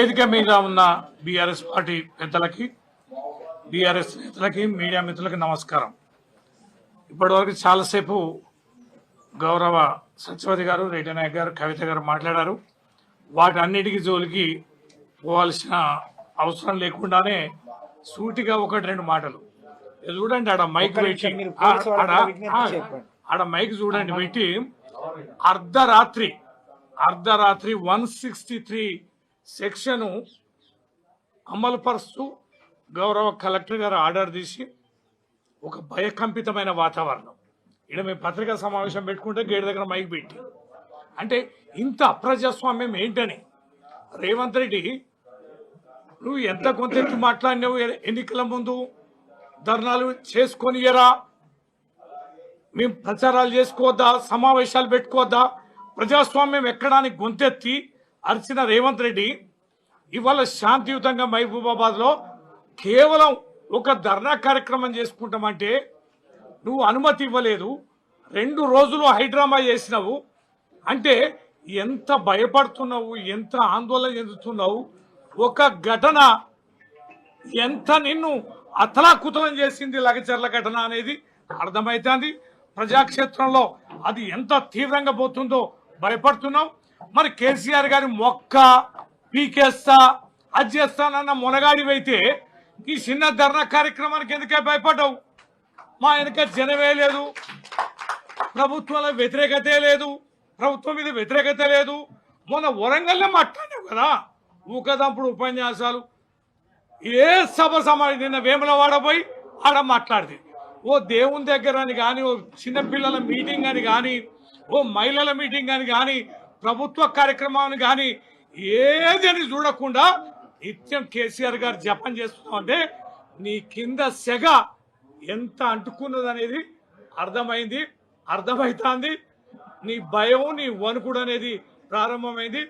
వేదిక మీద ఉన్న బీఆర్ఎస్ పార్టీ పెద్దలకి, బీఆర్ఎస్ నేతలకి, మీడియా మిత్రులకి నమస్కారం. ఇప్పటివరకు చాలాసేపు గౌరవ సత్యవతి గారు, రెడ్డి నాయక్ గారు, కవిత గారు మాట్లాడారు. వాటన్నిటికీ జోలికి పోవాల్సిన అవసరం లేకుండానే సూటిగా ఒకటి రెండు మాటలు చూడండి. ఆడ మైక్ పెట్టి ఆడ మైక్ చూడండి పెట్టి అర్ధరాత్రి 163 సెక్షను అమలు పరుస్తూ గౌరవ కలెక్టర్ గారు ఆర్డర్ తీసి ఒక భయకంపితమైన వాతావరణం. ఇక్కడ మేము పత్రికా సమావేశం పెట్టుకుంటే గేట్ దగ్గర మైక్ పెట్టి అంటే ఇంత అప్రజాస్వామ్యం ఏంటని. రేవంత్ రెడ్డి, నువ్వు ఎంత కొంత మాట్లాడినావు ఎన్నికల ముందు, ధర్నాలు చేసుకొనియరా, మేము ప్రచారాలు చేసుకోవద్దా, సమావేశాలు పెట్టుకోవద్దా, ప్రజాస్వామ్యం ఎక్కడానికి గొంతెత్తి అరిచిన రేవంత్ రెడ్డి ఇవాళ శాంతియుతంగా మహబూబాబాద్లో కేవలం ఒక ధర్నా కార్యక్రమం చేసుకుంటామంటే నువ్వు అనుమతి ఇవ్వలేదు. 2 రోజులు హైడ్రామా చేసినావు అంటే ఎంత భయపడుతున్నావు, ఎంత ఆందోళన చెందుతున్నావు. ఒక ఘటన ఎంత నిన్ను అతలాకుతలం చేసింది, లగచర్ల ఘటన అనేది అర్థమవుతుంది. ప్రజాక్షేత్రంలో అది ఎంత తీవ్రంగా పోతుందో భయపడుతున్నావు. మరి కేసీఆర్ గారి మొక్క పీకేస్తా అది చేస్తానన్న మొనగాడివైతే ఈ చిన్న ధర్నా కార్యక్రమానికి ఎందుకే భయపడ్డావు? మా వెనక జనమే లేదు, ప్రభుత్వంలో వ్యతిరేకతే లేదు, ప్రభుత్వం మీద వ్యతిరేకత లేదు. మొన్న వరంగల్లో మాట్లాడినావు కదా, ఊకదంపుడు ఉపన్యాసాలు. ఏ సభ సమావేశం నిన్న వేములవాడ పోయి ఆడ మాట్లాడింది. ఓ దేవుని దగ్గర అని కానీ, ఓ చిన్నపిల్లల మీటింగ్ అని కానీ, ఓ మహిళల మీటింగ్ అని కానీ, ప్రభుత్వ కార్యక్రమాన్ని కానీ ఏది అని చూడకుండా నిత్యం కేసీఆర్ గారు జపం చేస్తున్నామంటే నీ కింద సెగ ఎంత అంటుకున్నది అనేది అర్థమవుతుంది. నీ భయం, నీ వణుకుడు అనేది ప్రారంభమైంది.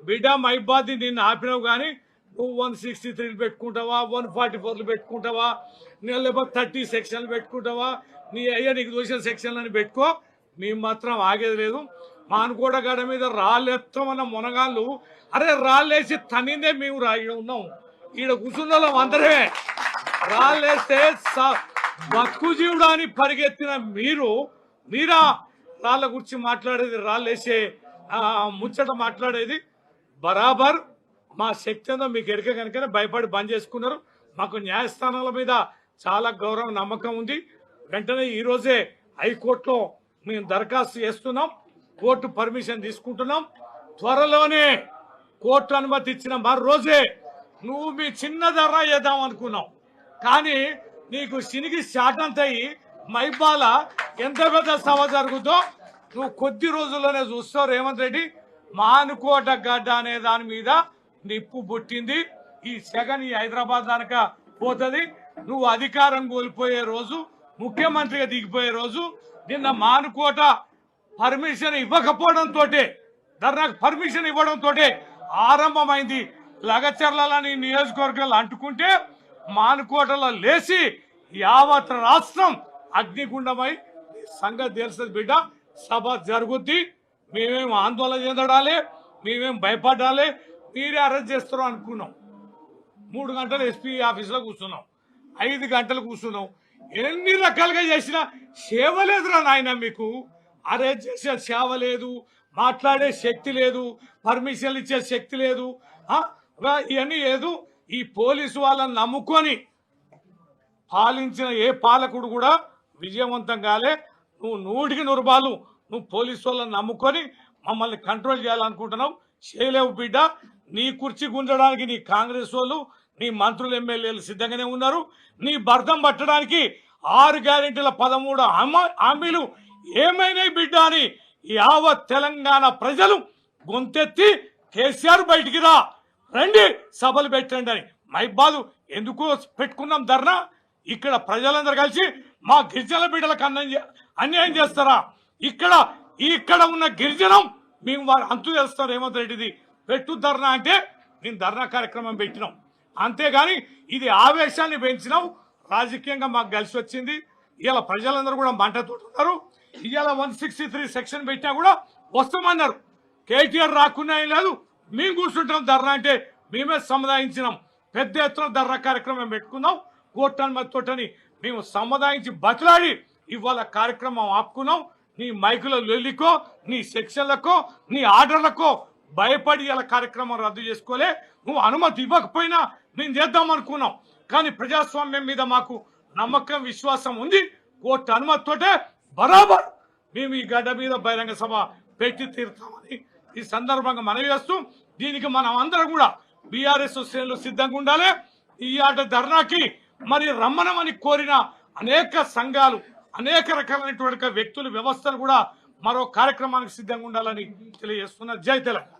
బిడ్డ మైబాద్ని నిన్ను ఆపినావు కానీ నువ్వు 163 పెట్టుకుంటావా, 144 పెట్టుకుంటావా, లేకపోతే 30 సెక్షన్లు పెట్టుకుంటావా, నీ అయ్యా నీకు దోషిన సెక్షన్లని పెట్టుకో. మేము మాత్రం ఆగేది లేదు. మానుకోట గడ మీద రాళ్ళెత్తామన్న మునగాళ్ళు, అరే రాళ్ళేసి తనిందే మేము ఈడ ఉన్నాం, ఈడ కూర్చున్నాం అందరే. రాళ్ళేస్తే బతుకు జీవుడు అని పరిగెత్తిన మీరా రాళ్ళ గురించి మాట్లాడేది, రాళ్ళేసే ముచ్చట మాట్లాడేది. బరాబర్ మా శక్తి ఉందో మీకు ఎరక కనుకనే భయపడి బంద్ చేసుకున్నారు. మాకు న్యాయస్థానాల మీద చాలా గౌరవం, నమ్మకం ఉంది. వెంటనే ఈరోజే హైకోర్టులో మేము దరఖాస్తు చేస్తున్నాం, కోర్టు పర్మిషన్ తీసుకుంటున్నాం. త్వరలోనే కోర్టు అనుమతి ఇచ్చిన మరో రోజే నువ్వు మీ చిన్న ధర చేద్దాం అనుకున్నావు. కానీ నీకు సినిగి చాటంతయి మైబాల ఎంత పెద్ద సభ జరుగుతుందో నువ్వు కొద్ది రోజుల్లోనే చూస్తావు. రేవంత్ రెడ్డి, మానుకోట గడ్డ అనే దాని మీద నిప్పు పుట్టింది. ఈ సెగని హైదరాబాద్ దానిక పోతుంది. నువ్వు అధికారం కోల్పోయే రోజు, ముఖ్యమంత్రిగా దిగిపోయే రోజు. నిన్న మానుకోట పర్మిషన్ ఇవ్వకపోవడంతో, ధర్నాకు పర్మిషన్ ఇవ్వడంతో ఆరంభమైంది. లగచర్లని నియోజకవర్గాలు అంటుకుంటే మానుకోటలో లేచి యావత్ రాష్ట్రం అగ్నిగుండమై సంగతి తెలుస్తుంది. బిడ్డ, సభ జరుగుద్ది. మేమేం ఆందోళన చెందడాలి, మేమేం భయపడాలి. మీరే అరెస్ట్ చేస్తారో అనుకున్నాం. 3 గంటలు ఎస్పీ ఆఫీసులో కూర్చున్నాం, 5 గంటలు కూర్చున్నాం. ఎన్ని రకాలుగా చేసినా సేవ లేదురా నాయన. మీకు అరెస్ట్ చేసే సేవ లేదు, మాట్లాడే శక్తి లేదు, పర్మిషన్లు ఇచ్చే శక్తి లేదు, ఇవన్నీ లేదు. ఈ పోలీసు వాళ్ళని నమ్ముకొని పాలించిన ఏ పాలకుడు కూడా విజయవంతం కాలే. నువ్వు 100కి 100 రూపాయలు నువ్వు పోలీసు వాళ్ళని నమ్ముకొని మమ్మల్ని కంట్రోల్ చేయాలనుకుంటున్నావు. చేయలేవు బిడ్డ. నీ కుర్చీ గుంజడానికి నీ కాంగ్రెస్ వాళ్ళు, నీ మంత్రులు, ఎమ్మెల్యేలు సిద్ధంగానే ఉన్నారు. నీ భర్తం పట్టడానికి 6 గ్యారెంటీల 13 హామీలు ఏమైనాయి బిడ్డ అని యావత్ తెలంగాణ ప్రజలు గొంతెత్తి కేసీఆర్ బయటికి రా, రండి సభలు పెట్టండి అని. మైబాదు ఎందుకు పెట్టుకున్నాం ధర్నా? ఇక్కడ ప్రజలందరూ కలిసి మా గిరిజన బిడ్డలకు అన్యాయం చేస్తారా? ఇక్కడ ఉన్న గిరిజనం మేము వారు అంతు చేస్తాం. రేవంత్ రెడ్డిది పెట్టు ధర్నా అంటే నేను ధర్నా కార్యక్రమం పెట్టినాం. అంతేగాని ఇది ఆవేశాన్ని పెంచినాం. రాజకీయంగా మాకు కలిసి వచ్చింది. ఇలా ప్రజలందరూ కూడా మంటతో ఉన్నారు. ఇవాళ 163 సెక్షన్ పెట్టినా కూడా వస్తామన్నారు. కేటీఆర్ రాకున్నా ఏం లేదు, మేము కూర్చుంటాం ధర్నా అంటే మేమే సముదాయించినాం. పెద్ద ఎత్తున ధర్నా కార్యక్రమం పెట్టుకున్నాం. కోర్టు అనుమతితోటని మేము సముదాయించి బతిలాడి ఇవాళ కార్యక్రమం ఆపుకున్నాం. నీ మైకుల లొల్లికో, నీ సెక్షన్లకో, నీ ఆర్డర్లకో భయపడి ఇలా కార్యక్రమం రద్దు చేసుకోలే. నువ్వు అనుమతి ఇవ్వకపోయినా మేము చేద్దాం అనుకున్నాం. కానీ ప్రజాస్వామ్యం మీద మాకు నమ్మకం, విశ్వాసం ఉంది. కోర్టు అనుమతితోటే బరాబర్ మేము ఈ గడ్డ మీద బహిరంగ సభ పెట్టి తీరుతామని ఈ సందర్భంగా మనవి చేస్తూ, దీనికి మనం అందరం కూడా బీఆర్ఎస్ శ్రేణులు సిద్ధంగా ఉండాలి. ఈ ఆట ధర్నాకి మరి రమ్మనమని కోరిన అనేక సంఘాలు, అనేక రకాలైనటువంటి వ్యక్తులు, వ్యవస్థలు కూడా మరో కార్యక్రమానికి సిద్ధంగా ఉండాలని తెలియజేస్తున్నారు. జై తెలంగాణ.